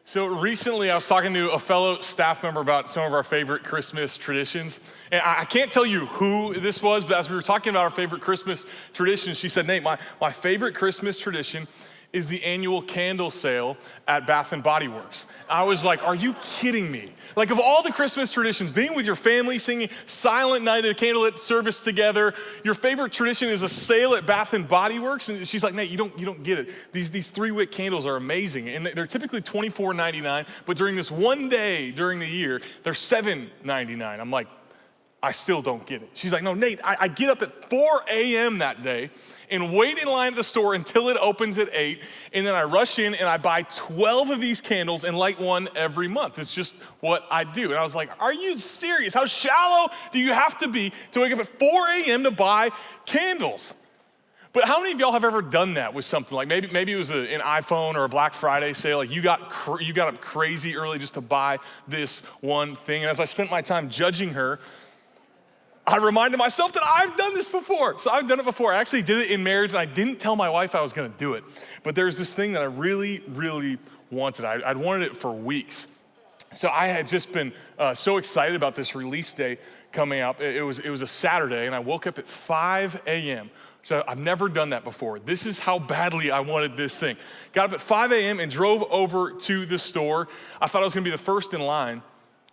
So recently I was talking to a fellow staff member about some of our favorite Christmas traditions. And I can't tell you who this was, but as we were talking about our favorite Christmas traditions, she said, Nate, my favorite Christmas tradition is the annual candle sale at Bath and Body Works. I was like, are you kidding me? Like of all the Christmas traditions, being with your family, singing Silent Night at a candlelit service together, your favorite tradition is a sale at Bath and Body Works? And she's like, Nate, you don't get it. These 3-wick candles are amazing. And they're typically $24.99, but during this one day during the year, they're $7.99. I'm like, I still don't get it. She's like, no, Nate, I get up at 4 a.m. that day and wait in line at the store until it opens at 8, and then I rush in and I buy 12 of these candles and light one every month. It's just what I do. And I was like, are you serious? How shallow do you have to be to wake up at 4 a.m. to buy candles? But how many of y'all have ever done that with something? Like maybe it was an iPhone or a Black Friday sale. Like you got up crazy early just to buy this one thing. And as I spent my time judging her, I reminded myself that I've done this before. So I've done it before. I actually did it in marriage, and I didn't tell my wife I was gonna do it. But there's this thing that I really, really wanted. I'd wanted it for weeks. So I had just been so excited about this release day coming up. It was a Saturday, and I woke up at 5 a.m. So I've never done that before. This is how badly I wanted this thing. Got up at 5 a.m. and drove over to the store. I thought I was gonna be the first in line.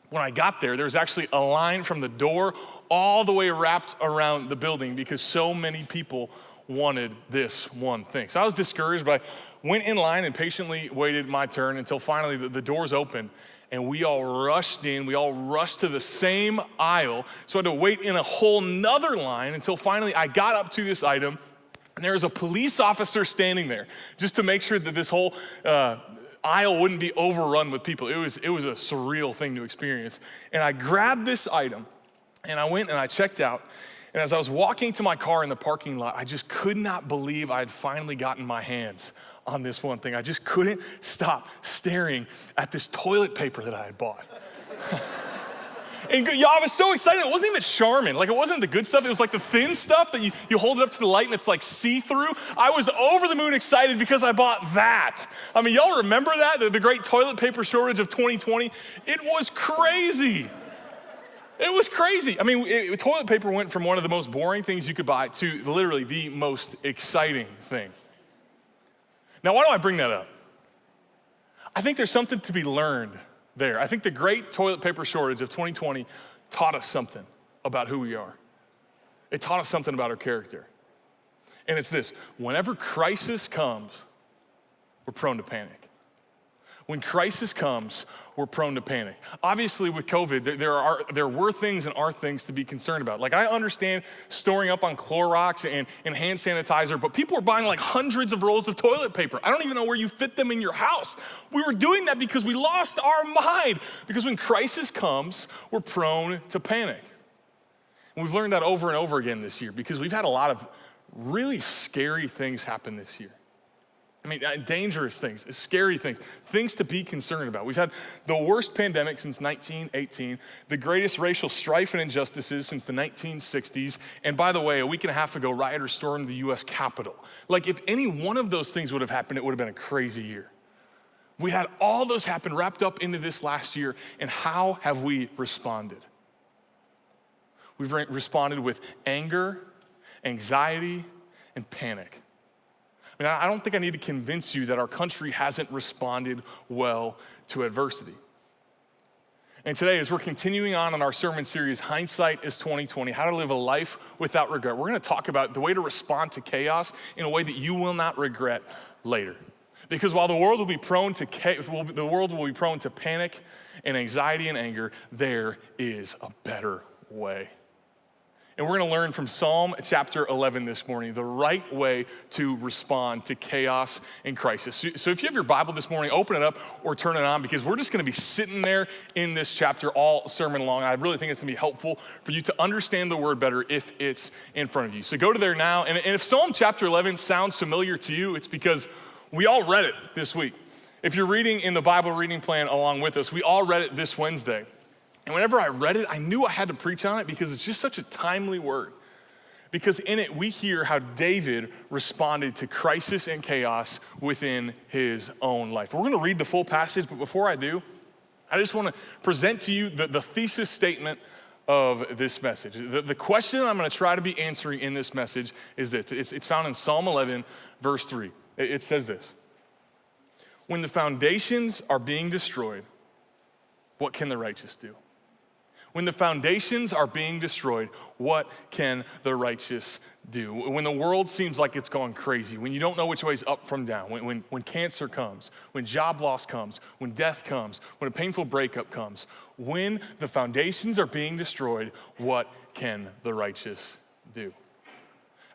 When I got there was actually a line from the door all the way wrapped around the building because so many people wanted this one thing. So I was discouraged, but I went in line and patiently waited my turn until finally the doors opened and we all rushed in. We all rushed to the same aisle. So I had to wait in a whole nother line until finally I got up to this item and there was a police officer standing there just to make sure that this whole aisle wouldn't be overrun with people. It was a surreal thing to experience. And I grabbed this item and I went and I checked out. And as I was walking to my car in the parking lot, I just could not believe I had finally gotten my hands on this one thing. I just couldn't stop staring at this toilet paper that I had bought. And y'all, I was so excited. It wasn't even Charmin. Like, it wasn't the good stuff. It was like the thin stuff that you hold it up to the light and it's like see-through. I was over the moon excited because I bought that. I mean, y'all remember that? The great toilet paper shortage of 2020? It was crazy. It was crazy. I mean, toilet paper went from one of the most boring things you could buy to literally the most exciting thing. Now, why do I bring that up? I think there's something to be learned there. I think the great toilet paper shortage of 2020 taught us something about who we are. It taught us something about our character. And it's this: whenever crisis comes, we're prone to panic. When crisis comes, we're prone to panic. Obviously, with COVID, there were things and are things to be concerned about. Like, I understand storing up on Clorox and hand sanitizer, but people were buying like hundreds of rolls of toilet paper. I don't even know where you fit them in your house. We were doing that because we lost our mind. Because when crisis comes, we're prone to panic. And we've learned that over and over again this year because we've had a lot of really scary things happen this year. I mean, dangerous things, scary things, things to be concerned about. We've had the worst pandemic since 1918, the greatest racial strife and injustices since the 1960s, and by the way, a week and a half ago, rioters stormed the US Capitol. Like, if any one of those things would have happened, it would have been a crazy year. We had all those happen wrapped up into this last year, and how have we responded? We've responded with anger, anxiety, and panic. I mean, I don't think I need to convince you that our country hasn't responded well to adversity. And today, as we're continuing on in our sermon series, Hindsight is 2020, how to live a life without regret, we're gonna talk about the way to respond to chaos in a way that you will not regret later. Because while the world will be prone to panic and anxiety and anger, there is a better way. And we're gonna learn from Psalm chapter 11 this morning, the right way to respond to chaos and crisis. So if you have your Bible this morning, open it up or turn it on, because we're just gonna be sitting there in this chapter all sermon long. I really think it's gonna be helpful for you to understand the word better if it's in front of you. So go to there now, and if Psalm chapter 11 sounds familiar to you, it's because we all read it this week. If you're reading in the Bible reading plan along with us, we all read it this Wednesday. And whenever I read it, I knew I had to preach on it because it's just such a timely word. because in it we hear how David responded to crisis and chaos within his own life. We're gonna read the full passage, but before I do, I just wanna present to you the thesis statement of this message. The question I'm gonna try to be answering in this message is this. It's found in Psalm 11, verse 3. It says this: when the foundations are being destroyed, what can the righteous do? When the foundations are being destroyed, what can the righteous do? When the world seems like it's going crazy, when you don't know which way is up from down, when cancer comes, when job loss comes, when death comes, when a painful breakup comes, when the foundations are being destroyed, what can the righteous do?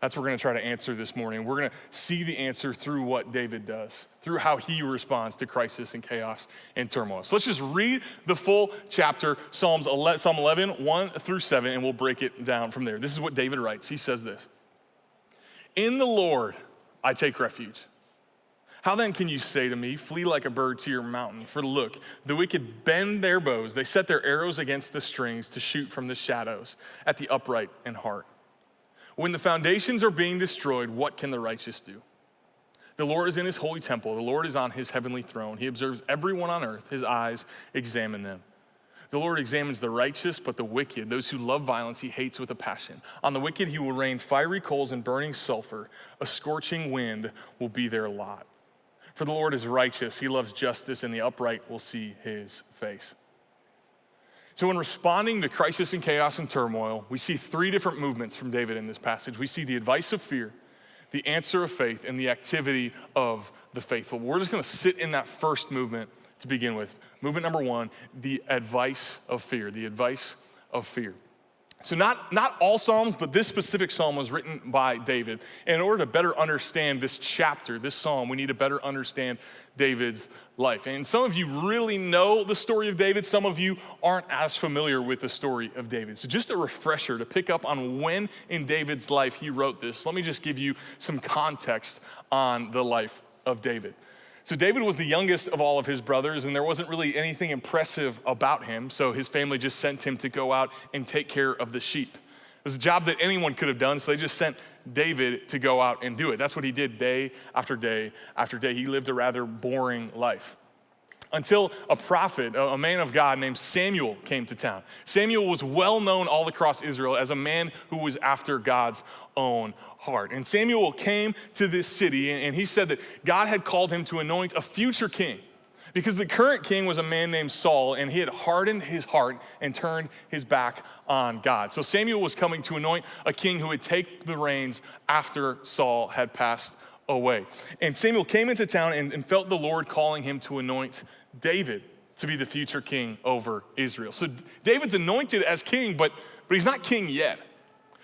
That's what we're gonna try to answer this morning. We're gonna see the answer through what David does, through how he responds to crisis and chaos and turmoil. So let's just read the full chapter, Psalm 11, 1 through 7, and we'll break it down from there. This is what David writes. He says this: in the Lord I take refuge. How then can you say to me, flee like a bird to your mountain? For look, the wicked bend their bows. They set their arrows against the strings to shoot from the shadows at the upright in heart. When the foundations are being destroyed, what can the righteous do? The Lord is in his holy temple. The Lord is on his heavenly throne. He observes everyone on earth. His eyes examine them. The Lord examines the righteous, but the wicked, those who love violence, he hates with a passion. On the wicked, he will rain fiery coals and burning sulfur. A scorching wind will be their lot. For the Lord is righteous. He loves justice, and the upright will see his face. So in responding to crisis and chaos and turmoil, we see three different movements from David in this passage. We see the advice of fear, the answer of faith, and the activity of the faithful. We're just gonna sit in that first movement to begin with. Movement number one, the advice of fear, the advice of fear. So not all Psalms, but this specific Psalm was written by David. And in order to better understand this chapter, this Psalm, we need to better understand David's life. And some of you really know the story of David. Some of you aren't as familiar with the story of David. So just a refresher to pick up on when in David's life he wrote this. Let me just give you some context on the life of David. So David was the youngest of all of his brothers, and there wasn't really anything impressive about him, so his family just sent him to go out and take care of the sheep. It was a job that anyone could have done, so they just sent David to go out and do it. That's what he did day after day after day. He lived a rather boring life. Until a prophet, a man of God named Samuel came to town. Samuel was well known all across Israel as a man who was after God's own heart. And Samuel came to this city and he said that God had called him to anoint a future king because the current king was a man named Saul and he had hardened his heart and turned his back on God. So Samuel was coming to anoint a king who would take the reins after Saul had passed away. And Samuel came into town and felt the Lord calling him to anoint David to be the future king over Israel. So David's anointed as king, but he's not king yet.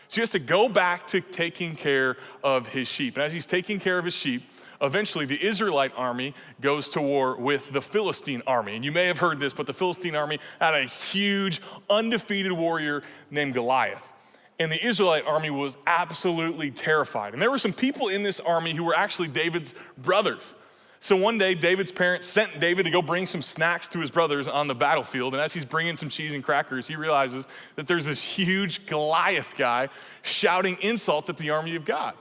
So he has to go back to taking care of his sheep. And as he's taking care of his sheep, eventually the Israelite army goes to war with the Philistine army. And you may have heard this, but the Philistine army had a huge, undefeated warrior named Goliath. And the Israelite army was absolutely terrified. And there were some people in this army who were actually David's brothers. So one day, David's parents sent David to go bring some snacks to his brothers on the battlefield. And as he's bringing some cheese and crackers, he realizes that there's this huge Goliath guy shouting insults at the army of God.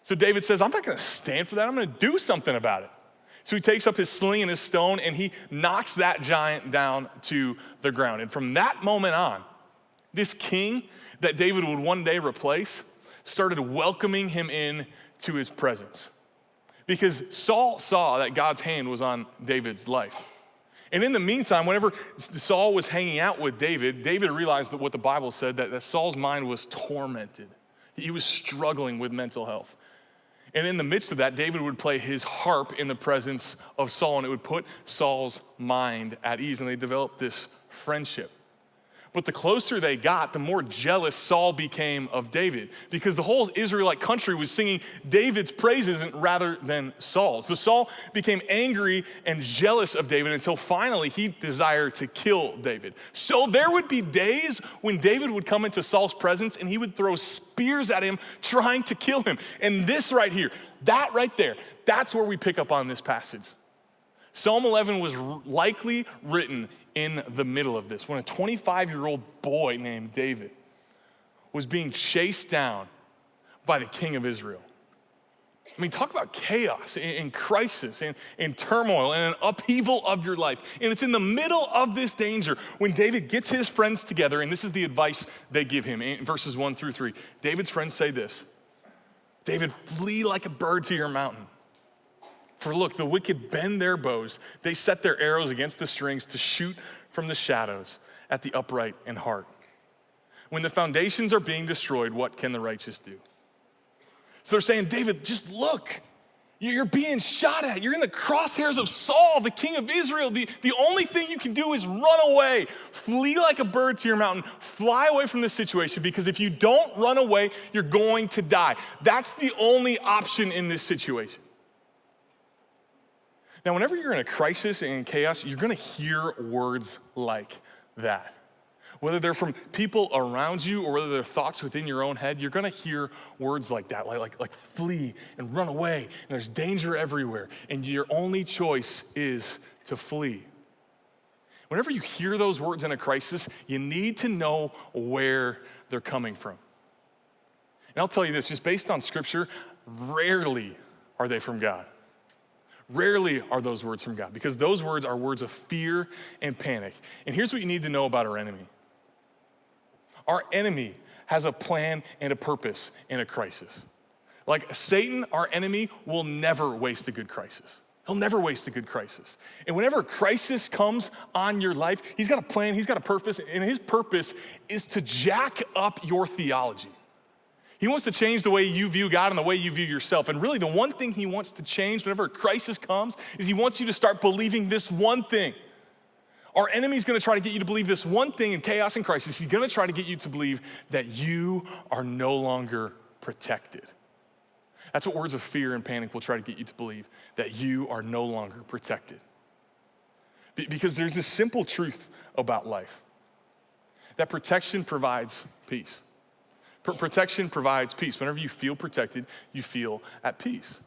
So David says, I'm not gonna stand for that. I'm gonna do something about it. So he takes up his sling and his stone and he knocks that giant down to the ground. And from that moment on, this king that David would one day replace started welcoming him in to his presence. Because Saul saw that God's hand was on David's life. And in the meantime, whenever Saul was hanging out with David, David realized that what the Bible said, that Saul's mind was tormented. He was struggling with mental health. And in the midst of that, David would play his harp in the presence of Saul, and it would put Saul's mind at ease, and they developed this friendship. But the closer they got, the more jealous Saul became of David because the whole Israelite country was singing David's praises rather than Saul's. So Saul became angry and jealous of David until finally he desired to kill David. So there would be days when David would come into Saul's presence and he would throw spears at him trying to kill him. And this right here, that right there, that's where we pick up on this passage. Psalm 11 was likely written in the middle of this when a 25-year-old boy named David was being chased down by the king of Israel. I mean, talk about chaos and crisis and turmoil and an upheaval of your life. And it's in the middle of this danger when David gets his friends together, and this is the advice they give him in verses 1-3. David's friends say this: David, flee like a bird to your mountain. For look, the wicked bend their bows. They set their arrows against the strings to shoot from the shadows at the upright in heart. When the foundations are being destroyed, what can the righteous do? So they're saying, David, just look. You're being shot at. You're in the crosshairs of Saul, the king of Israel. The only thing you can do is run away. Flee like a bird to your mountain. Fly away from this situation, because if you don't run away, you're going to die. That's the only option in this situation. Now, whenever you're in a crisis and chaos, you're going to hear words like that. Whether they're from people around you or whether they're thoughts within your own head, you're gonna hear words like that, like flee and run away, and there's danger everywhere, and your only choice is to flee. Whenever you hear those words in a crisis, you need to know where they're coming from. And I'll tell you this, just based on scripture, rarely are they from God. Rarely are those words from God, because those words are words of fear and panic. And here's what you need to know about our enemy. Our enemy has a plan and a purpose in a crisis. Like Satan, our enemy, will never waste a good crisis. He'll never waste a good crisis. And whenever a crisis comes on your life, he's got a plan, he's got a purpose, and his purpose is to jack up your theology. He wants to change the way you view God and the way you view yourself. And really the one thing he wants to change whenever a crisis comes is he wants you to start believing this one thing. Our enemy's gonna try to get you to believe this one thing in chaos and crisis. He's gonna try to get you to believe that you are no longer protected. That's what words of fear and panic will try to get you to believe, that you are no longer protected. Because there's this simple truth about life, that protection provides peace. Protection provides peace. Whenever you feel protected, you feel at peace.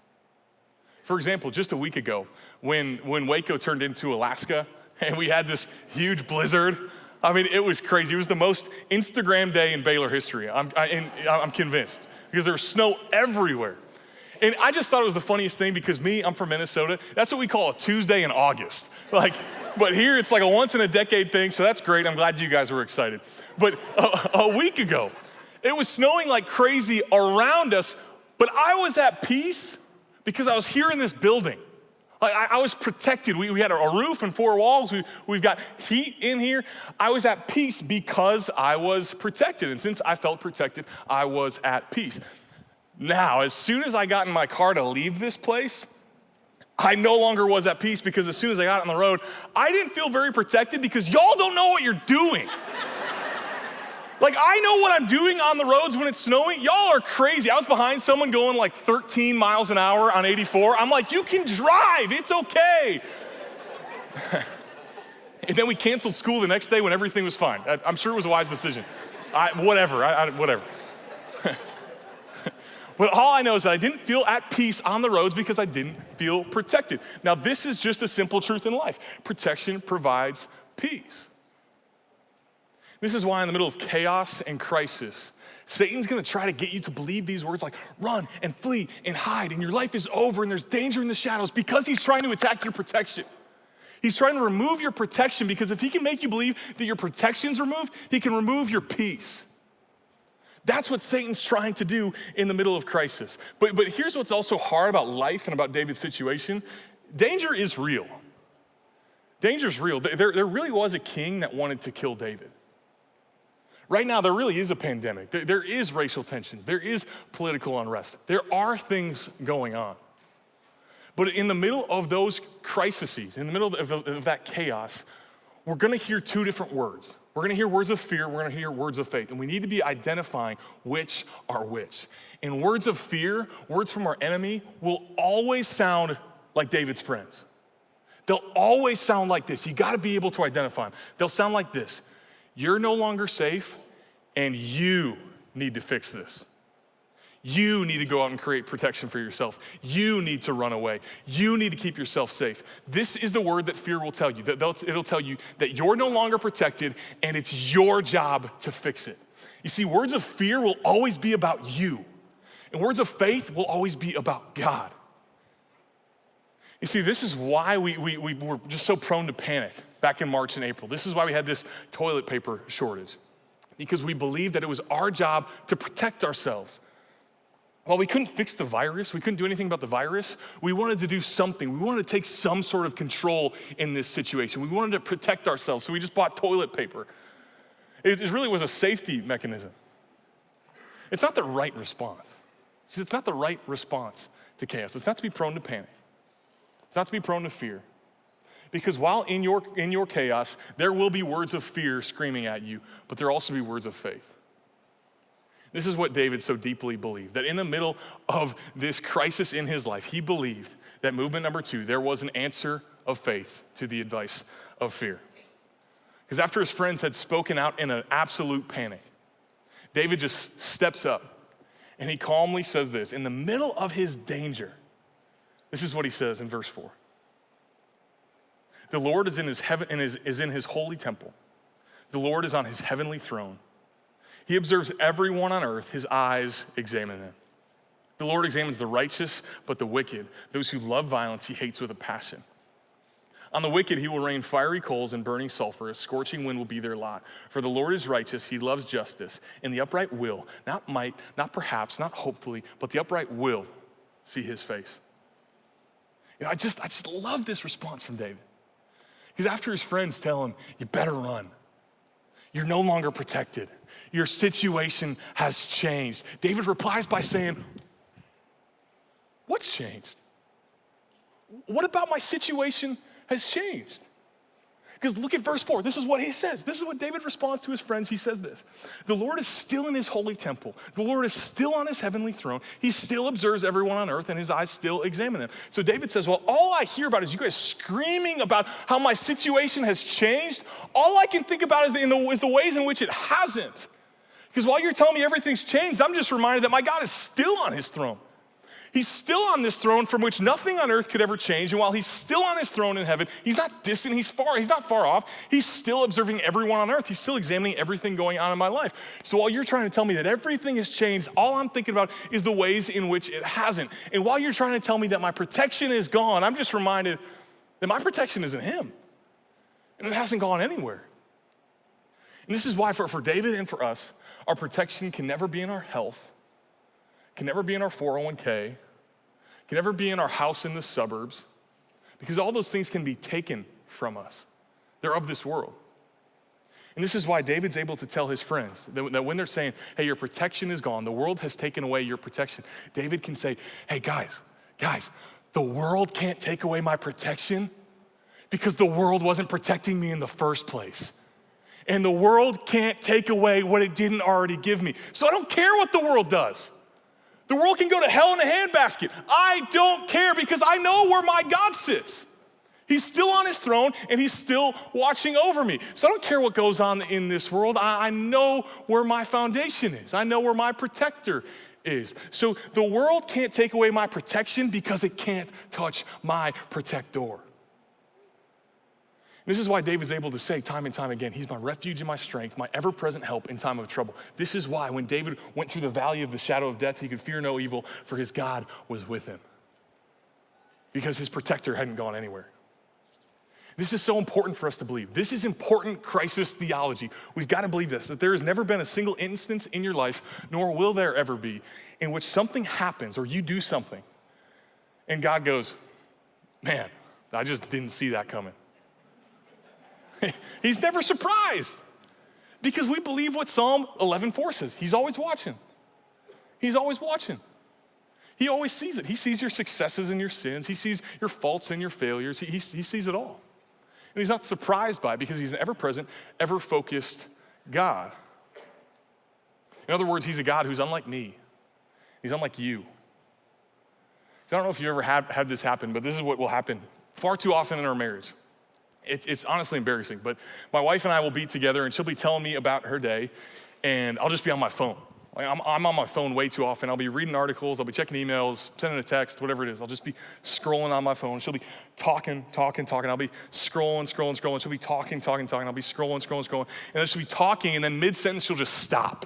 For example, just a week ago, when Waco turned into Alaska, and we had this huge blizzard. I mean, it was crazy. It was the most Instagram day in Baylor history. I'm convinced, because there was snow everywhere. And I just thought it was the funniest thing, because I'm from Minnesota. That's what we call a Tuesday in August. But here it's like a once in a decade thing. So that's great. I'm glad you guys were excited. But a week ago, it was snowing like crazy around us, but I was at peace because I was here in this building. I was protected. We had a roof and 4 walls. We've got heat in here. I was at peace because I was protected. And since I felt protected, I was at peace. Now, as soon as I got in my car to leave this place, I no longer was at peace, because as soon as I got on the road, I didn't feel very protected, because y'all don't know what you're doing. Like, I know what I'm doing on the roads when it's snowing. Y'all are crazy. I was behind someone going like 13 miles an hour on 84. I'm like, you can drive, it's okay. And then we canceled school the next day when everything was fine. I'm sure it was a wise decision. Whatever. But all I know is that I didn't feel at peace on the roads because I didn't feel protected. Now, this is just a simple truth in life. Protection provides peace. This is why in the middle of chaos and crisis, Satan's gonna try to get you to believe these words like run and flee and hide, and your life is over and there's danger in the shadows, because he's trying to attack your protection. He's trying to remove your protection, because if he can make you believe that your protection's removed, he can remove your peace. That's what Satan's trying to do in the middle of crisis. But here's what's also hard about life and about David's situation. Danger is real. Danger's real. There really was a king that wanted to kill David. Right now, there really is a pandemic. There is racial tensions. There is political unrest. There are things going on. But in the middle of those crises, in the middle of that chaos, we're gonna hear two different words. We're gonna hear words of fear, we're gonna hear words of faith, and we need to be identifying which are which. In words of fear, words from our enemy will always sound like David's friends. They'll always sound like this. You gotta be able to identify them. They'll sound like this: you're no longer safe, and you need to fix this. You need to go out and create protection for yourself. You need to run away. You need to keep yourself safe. This is the word that fear will tell you. It'll tell you that you're no longer protected, and it's your job to fix it. You see, words of fear will always be about you, and words of faith will always be about God. You see, this is why we were just so prone to panic back in March and April. This is why we had this toilet paper shortage, because we believed that it was our job to protect ourselves. While we couldn't fix the virus, we couldn't do anything about the virus, we wanted to do something. We wanted to take some sort of control in this situation. We wanted to protect ourselves, so we just bought toilet paper. It really was a safety mechanism. It's not the right response. See, it's not the right response to chaos. It's not to be prone to panic. It's not to be prone to fear. Because while in your chaos, there will be words of fear screaming at you, but there will also be words of faith. This is what David so deeply believed, that in the middle of this crisis in his life, he believed that movement number 2, there was an answer of faith to the advice of fear. Because after his friends had spoken out in an absolute panic, David just steps up and he calmly says this, in the middle of his danger. This is what he says in verse 4. The Lord is in his holy temple. The Lord is on his heavenly throne. He observes everyone on earth, his eyes examine them. The Lord examines the righteous, but the wicked, those who love violence, he hates with a passion. On the wicked, he will rain fiery coals and burning sulfur. A scorching wind will be their lot. For the Lord is righteous, he loves justice, and the upright will, not might, not perhaps, not hopefully, but the upright will see his face. You know, I just love this response from David. Because after his friends tell him, you better run. You're no longer protected. Your situation has changed. David replies by saying, what's changed? What about my situation has changed? Because look at verse 4. This is what he says. This is what David responds to his friends. He says this. The Lord is still in his holy temple. The Lord is still on his heavenly throne. He still observes everyone on earth, and his eyes still examine them. So David says, well, all I hear about is you guys screaming about how my situation has changed. All I can think about is the ways in which it hasn't. Because while you're telling me everything's changed, I'm just reminded that my God is still on his throne. He's still on this throne from which nothing on earth could ever change. And while he's still on his throne in heaven, he's not distant, he's not far off. He's still observing everyone on earth. He's still examining everything going on in my life. So while you're trying to tell me that everything has changed, all I'm thinking about is the ways in which it hasn't. And while you're trying to tell me that my protection is gone, I'm just reminded that my protection is in him. And it hasn't gone anywhere. And this is why for David and for us, our protection can never be in our health, can never be in our 401k, can never be in our house in the suburbs, because all those things can be taken from us. They're of this world. And this is why David's able to tell his friends that when they're saying, hey, your protection is gone, the world has taken away your protection, David can say, hey, guys, the world can't take away my protection because the world wasn't protecting me in the first place. And the world can't take away what it didn't already give me. So I don't care what the world does. The world can go to hell in a handbasket. I don't care because I know where my God sits. He's still on his throne and he's still watching over me. So I don't care what goes on in this world. I know where my foundation is. I know where my protector is. So the world can't take away my protection because it can't touch my protector. This is why David's able to say time and time again, he's my refuge and my strength, my ever-present help in time of trouble. This is why when David went through the valley of the shadow of death, he could fear no evil, for his God was with him. Because his protector hadn't gone anywhere. This is so important for us to believe. This is important crisis theology. We've got to believe this, that there has never been a single instance in your life, nor will there ever be, in which something happens or you do something, and God goes, man, I just didn't see that coming. He's never surprised because we believe what Psalm 11:4 says. He's always watching. He's always watching. He always sees it. He sees your successes and your sins. He sees your faults and your failures. He sees it all. And he's not surprised by it because he's an ever-present, ever-focused God. In other words, he's a God who's unlike me. He's unlike you. So I don't know if you ever had this happen, but this is what will happen far too often in our marriage. It's honestly embarrassing, but my wife and I will be together and she'll be telling me about her day and I'll just be on my phone. Like I'm on my phone way too often. I'll be reading articles, I'll be checking emails, sending a text, whatever it is. I'll just be scrolling on my phone. She'll be talking. I'll be scrolling. She'll be talking. I'll be scrolling. And then she'll be talking, and then mid-sentence, she'll just stop.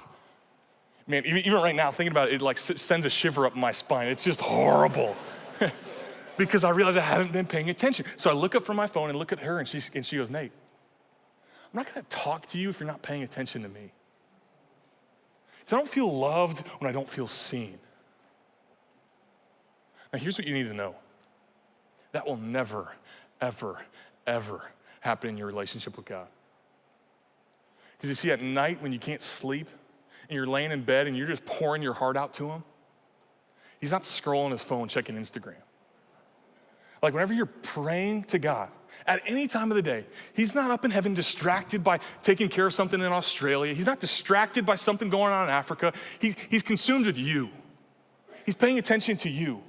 Man, even right now, thinking about it, it like sends a shiver up my spine. It's just horrible. Because I realize I haven't been paying attention. So I look up from my phone and look at her, and she goes, Nate, I'm not gonna talk to you if you're not paying attention to me. Because I don't feel loved when I don't feel seen. Now here's what you need to know. That will never, ever, ever happen in your relationship with God. Because you see, at night when you can't sleep and you're laying in bed and you're just pouring your heart out to him, he's not scrolling his phone, checking Instagram. Like whenever you're praying to God, at any time of the day, he's not up in heaven distracted by taking care of something in Australia. He's not distracted by something going on in Africa. He's consumed with you. He's paying attention to you.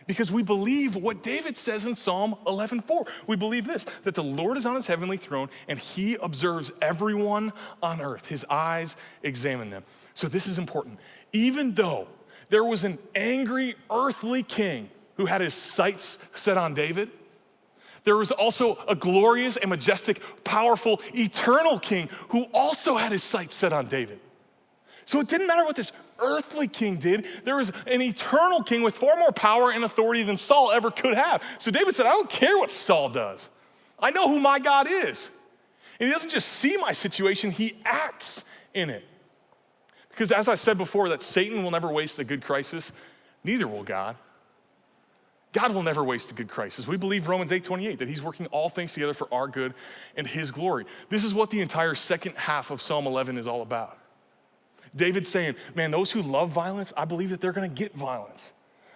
Because we believe what David says in Psalm 11:4. We believe this, that the Lord is on his heavenly throne and he observes everyone on earth. His eyes examine them. So this is important. Even though there was an angry earthly king who had his sights set on David, there was also a glorious and majestic, powerful, eternal king who also had his sights set on David. So it didn't matter what this earthly king did. There was an eternal king with far more power and authority than Saul ever could have. So David said, I don't care what Saul does. I know who my God is. And he doesn't just see my situation, he acts in it. Because as I said before, that Satan will never waste a good crisis, neither will God. God will never waste a good crisis. We believe Romans 8:28, that he's working all things together for our good and his glory. This is what the entire second half of Psalm 11 is all about. David's saying, man, those who love violence, I believe that they're gonna get violence.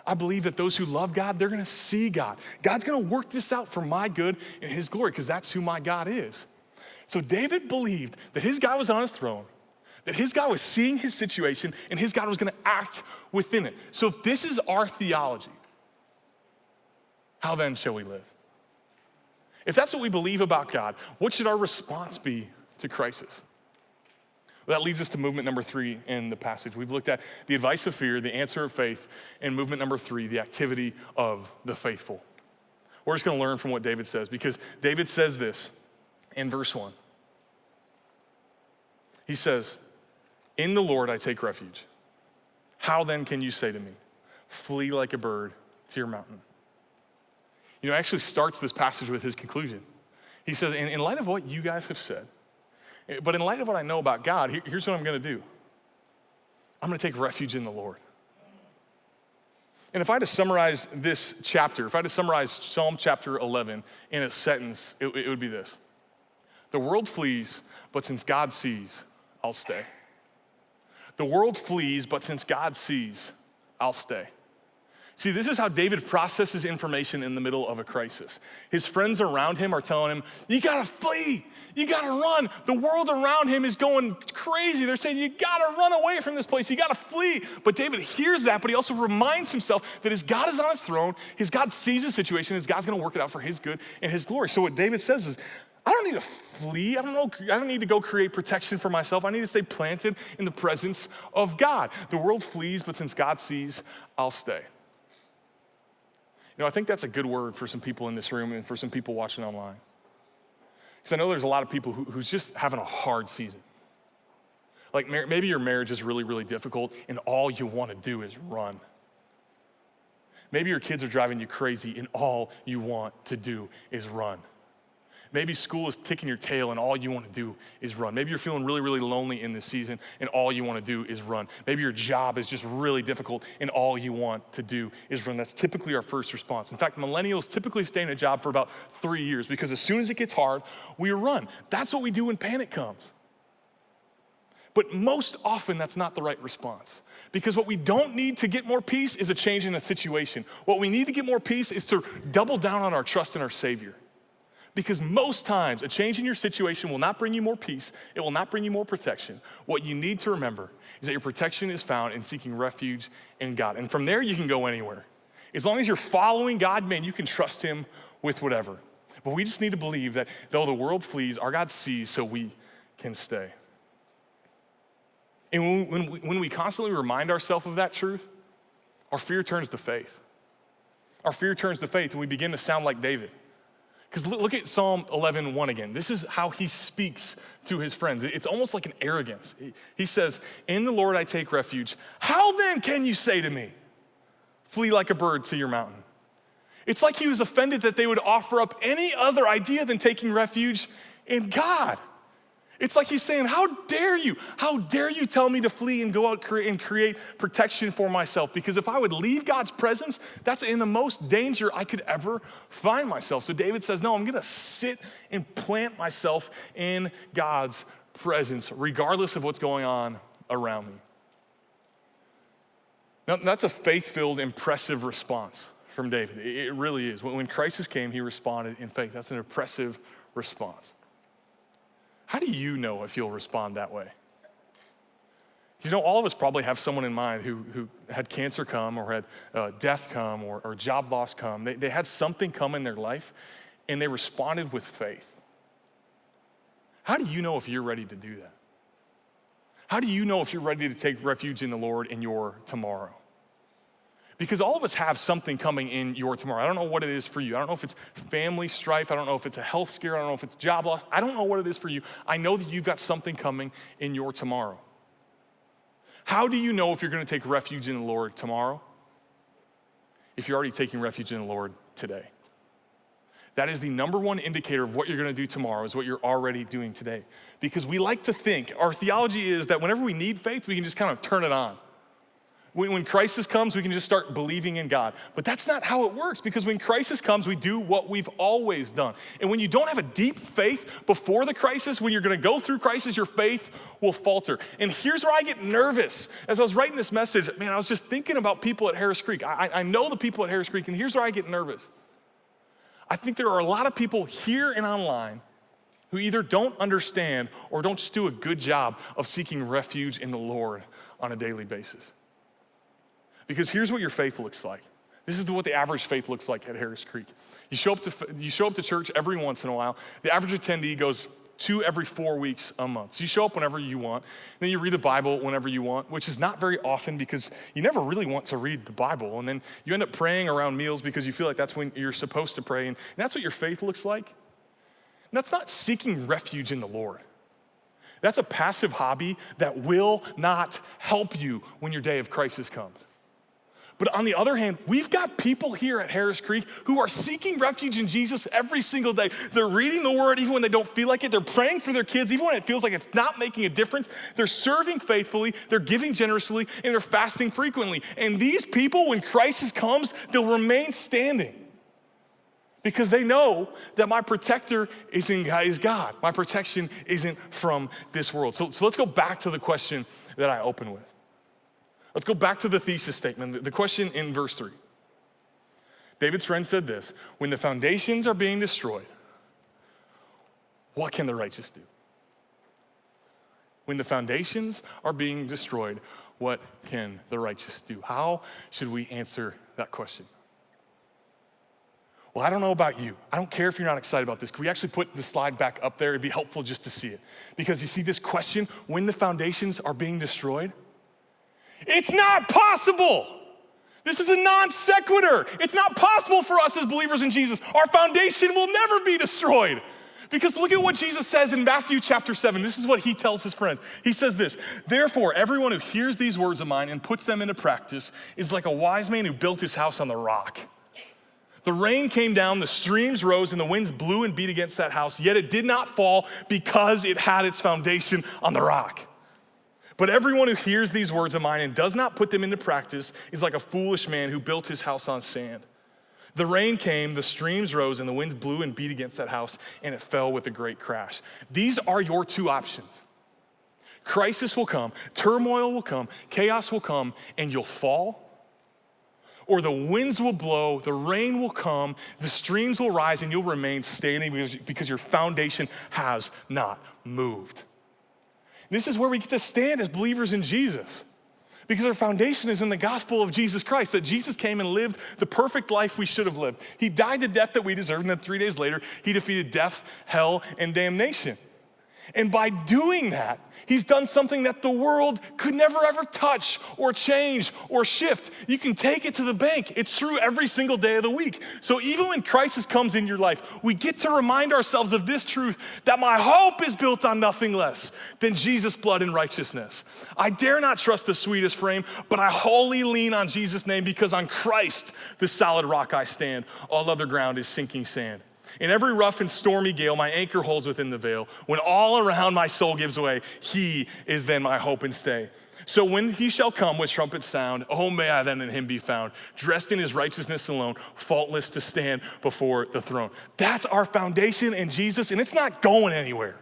I believe that those who love God, they're gonna see God. God's gonna work this out for my good and his glory, because that's who my God is. So David believed that his God was on his throne, that his God was seeing his situation, and his God was gonna act within it. So if this is our theology, how then shall we live? If that's what we believe about God, what should our response be to crisis? Well, that leads us to movement number 3 in the passage. We've looked at the advice of fear, the answer of faith, and movement number 3, the activity of the faithful. We're just gonna learn from what David says, because David says this in verse 1. He says, in the Lord I take refuge. How then can you say to me, flee like a bird to your mountain? You know, actually starts this passage with his conclusion. He says, in light of what you guys have said, but in light of what I know about God, here's what I'm gonna do. I'm gonna take refuge in the Lord. And if I had to summarize this chapter, if I had to summarize Psalm chapter 11 in a sentence, it would be this. The world flees, but since God sees, I'll stay. The world flees, but since God sees, I'll stay. See, this is how David processes information in the middle of a crisis. His friends around him are telling him, you gotta flee, you gotta run. The world around him is going crazy. They're saying, you gotta run away from this place, you gotta flee. But David hears that, but he also reminds himself that his God is on his throne, his God sees his situation, his God's gonna work it out for his good and his glory. So what David says is, I don't need to flee. I don't need to go create protection for myself. I need to stay planted in the presence of God. The world flees, but since God sees, I'll stay. You know, I think that's a good word for some people in this room and for some people watching online. Because I know there's a lot of people who's just having a hard season. Like maybe your marriage is really, really difficult and all you want to do is run. Maybe your kids are driving you crazy and all you want to do is run. Maybe school is kicking your tail and all you want to do is run. Maybe you're feeling really, really lonely in this season and all you want to do is run. Maybe your job is just really difficult and all you want to do is run. That's typically our first response. In fact, millennials typically stay in a job for about 3 years because as soon as it gets hard, we run. That's what we do when panic comes. But most often that's not the right response, because what we don't need to get more peace is a change in a situation. What we need to get more peace is to double down on our trust in our Savior. Because most times, a change in your situation will not bring you more peace. It will not bring you more protection. What you need to remember is that your protection is found in seeking refuge in God. And from there, you can go anywhere. As long as you're following God, man, you can trust him with whatever. But we just need to believe that though the world flees, our God sees, so we can stay. And when we constantly remind ourselves of that truth, our fear turns to faith. Our fear turns to faith, and we begin to sound like David. Because look at Psalm 11:1 again. This is how he speaks to his friends. It's almost like an arrogance. He says, "In the Lord I take refuge. How then can you say to me, flee like a bird to your mountain?" It's like he was offended that they would offer up any other idea than taking refuge in God. It's like he's saying, how dare you? How dare you tell me to flee and go out and create protection for myself? Because if I would leave God's presence, that's in the most danger I could ever find myself. So David says, no, I'm gonna sit and plant myself in God's presence, regardless of what's going on around me. Now, that's a faith-filled, impressive response from David. It really is. When crisis came, he responded in faith. That's an impressive response. How do you know if you'll respond that way? You know, all of us probably have someone in mind who had cancer come or had death come or job loss come. They had something come in their life and they responded with faith. How do you know if you're ready to do that? How do you know if you're ready to take refuge in the Lord in your tomorrow? Because all of us have something coming in your tomorrow. I don't know what it is for you. I don't know if it's family strife. I don't know if it's a health scare. I don't know if it's job loss. I don't know what it is for you. I know that you've got something coming in your tomorrow. How do you know if you're going to take refuge in the Lord tomorrow? If you're already taking refuge in the Lord today. That is the number one indicator of what you're going to do tomorrow is what you're already doing today. Because we like to think, our theology is that whenever we need faith, we can just kind of turn it on. When crisis comes, we can just start believing in God. But that's not how it works, because when crisis comes, we do what we've always done. And when you don't have a deep faith before the crisis, when you're gonna go through crisis, your faith will falter. And here's where I get nervous. As I was writing this message, man, I was just thinking about people at Harris Creek. I know the people at Harris Creek, and here's where I get nervous. I think there are a lot of people here and online who either don't understand or don't just do a good job of seeking refuge in the Lord on a daily basis. Because here's what your faith looks like. This is what the average faith looks like at Harris Creek. You show up to church every once in a while. The average attendee goes 2 every 4 weeks a month. So you show up whenever you want. Then you read the Bible whenever you want, which is not very often because you never really want to read the Bible. And then you end up praying around meals because you feel like that's when you're supposed to pray. And that's what your faith looks like. And that's not seeking refuge in the Lord. That's a passive hobby that will not help you when your day of crisis comes. But on the other hand, we've got people here at Harris Creek who are seeking refuge in Jesus every single day. They're reading the word even when they don't feel like it. They're praying for their kids even when it feels like it's not making a difference. They're serving faithfully, they're giving generously, and they're fasting frequently. And these people, when crisis comes, they'll remain standing because they know that my protector is God. My protection isn't from this world. So let's go back to the question that I opened with. Let's go back to the thesis statement, the question in verse 3. David's friend said this: when the foundations are being destroyed, what can the righteous do? When the foundations are being destroyed, what can the righteous do? How should we answer that question? Well, I don't know about you. I don't care if you're not excited about this. Can we actually put the slide back up there? It'd be helpful just to see it. Because you see this question, when the foundations are being destroyed, it's not possible. This is a non sequitur. It's not possible for us as believers in Jesus. Our foundation will never be destroyed. Because look at what Jesus says in Matthew chapter 7. This is what he tells his friends. He says this: therefore, everyone who hears these words of mine and puts them into practice is like a wise man who built his house on the rock. The rain came down, the streams rose, and the winds blew and beat against that house, yet it did not fall because it had its foundation on the rock. But everyone who hears these words of mine and does not put them into practice is like a foolish man who built his house on sand. The rain came, the streams rose, and the winds blew and beat against that house, and it fell with a great crash. These are your two options. Crisis will come, turmoil will come, chaos will come, and you'll fall. Or the winds will blow, the rain will come, the streams will rise, and you'll remain standing because your foundation has not moved. This is where we get to stand as believers in Jesus, because our foundation is in the gospel of Jesus Christ, that Jesus came and lived the perfect life we should have lived. He died the death that we deserved, and then 3 days later, he defeated death, hell, and damnation. And by doing that, he's done something that the world could never ever touch or change or shift. You can take it to the bank. It's true every single day of the week. So even when crisis comes in your life, we get to remind ourselves of this truth, that my hope is built on nothing less than Jesus' blood and righteousness. I dare not trust the sweetest frame, but I wholly lean on Jesus' name, because on Christ, the solid rock I stand. All other ground is sinking sand. In every rough and stormy gale, my anchor holds within the veil. When all around my soul gives way, he is then my hope and stay. So when he shall come with trumpet sound, oh, may I then in him be found, dressed in his righteousness alone, faultless to stand before the throne. That's our foundation in Jesus, and it's not going anywhere.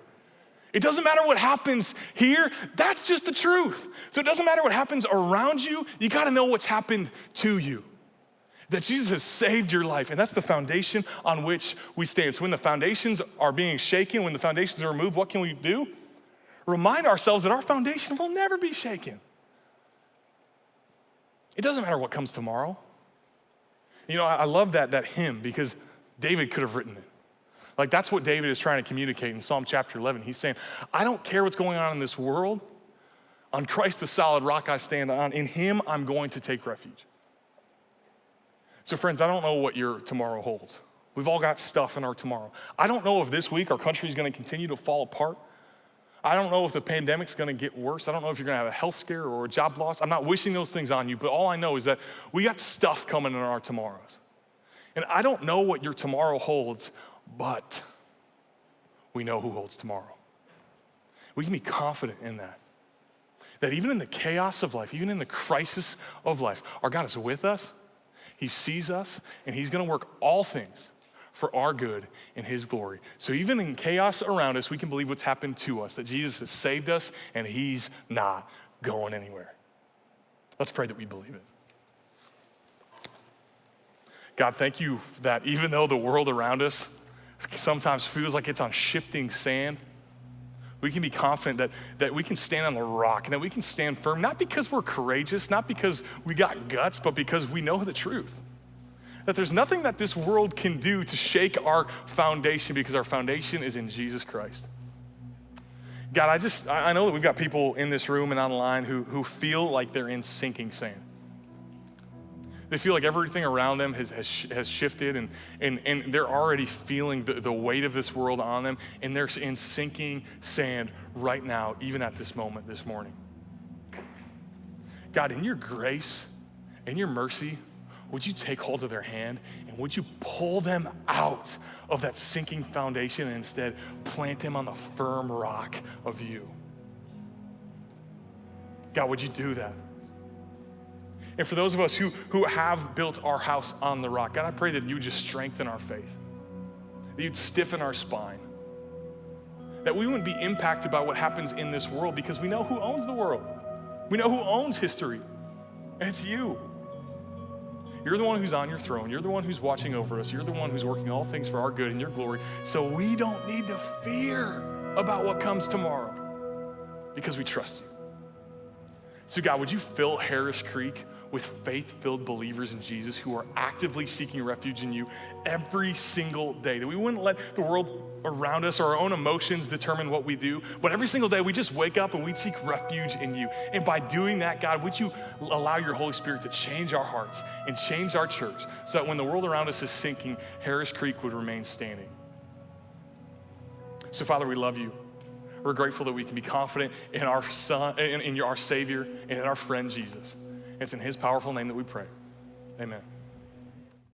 It doesn't matter what happens here, that's just the truth. So it doesn't matter what happens around you, you gotta know what's happened to you. That Jesus has saved your life, and that's the foundation on which we stand. So when the foundations are being shaken, when the foundations are removed, what can we do? Remind ourselves that our foundation will never be shaken. It doesn't matter what comes tomorrow. You know, I love that hymn, because David could have written it. Like, that's what David is trying to communicate in Psalm chapter 11. He's saying, I don't care what's going on in this world. On Christ, the solid rock I stand on. In him, I'm going to take refuge. So friends, I don't know what your tomorrow holds. We've all got stuff in our tomorrow. I don't know if this week our country is going to continue to fall apart. I don't know if the pandemic's going to get worse. I don't know if you're going to have a health scare or a job loss. I'm not wishing those things on you, but all I know is that we got stuff coming in our tomorrows. And I don't know what your tomorrow holds, but we know who holds tomorrow. We can be confident in that. That even in the chaos of life, even in the crisis of life, our God is with us. He sees us, and he's gonna work all things for our good and his glory. So even in chaos around us, we can believe what's happened to us, that Jesus has saved us and he's not going anywhere. Let's pray that we believe it. God, thank you that even though the world around us sometimes feels like it's on shifting sand, we can be confident that we can stand on the rock and that we can stand firm, not because we're courageous, not because we got guts, but because we know the truth. That there's nothing that this world can do to shake our foundation, because our foundation is in Jesus Christ. God, I know that we've got people in this room and online who feel like they're in sinking sand. They feel like everything around them has shifted, and they're already feeling the weight of this world on them, and they're in sinking sand right now, even at this moment, this morning. God, in your grace and your mercy, would you take hold of their hand, and would you pull them out of that sinking foundation and instead plant them on the firm rock of you? God, would you do that? And for those of us who have built our house on the rock, God, I pray that you would just strengthen our faith, that you'd stiffen our spine, that we wouldn't be impacted by what happens in this world, because we know who owns the world. We know who owns history, and it's you. You're the one who's on your throne. You're the one who's watching over us. You're the one who's working all things for our good and your glory. So we don't need to fear about what comes tomorrow, because we trust you. So God, would you fill Harris Creek with faith-filled believers in Jesus who are actively seeking refuge in you every single day, that we wouldn't let the world around us or our own emotions determine what we do, but every single day we just wake up and we seek refuge in you. And by doing that, God, would you allow your Holy Spirit to change our hearts and change our church, so that when the world around us is sinking, Harris Creek would remain standing. So Father, we love you. We're grateful that we can be confident in our Son, in our Savior, and in our friend Jesus. It's in his powerful name that we pray. Amen.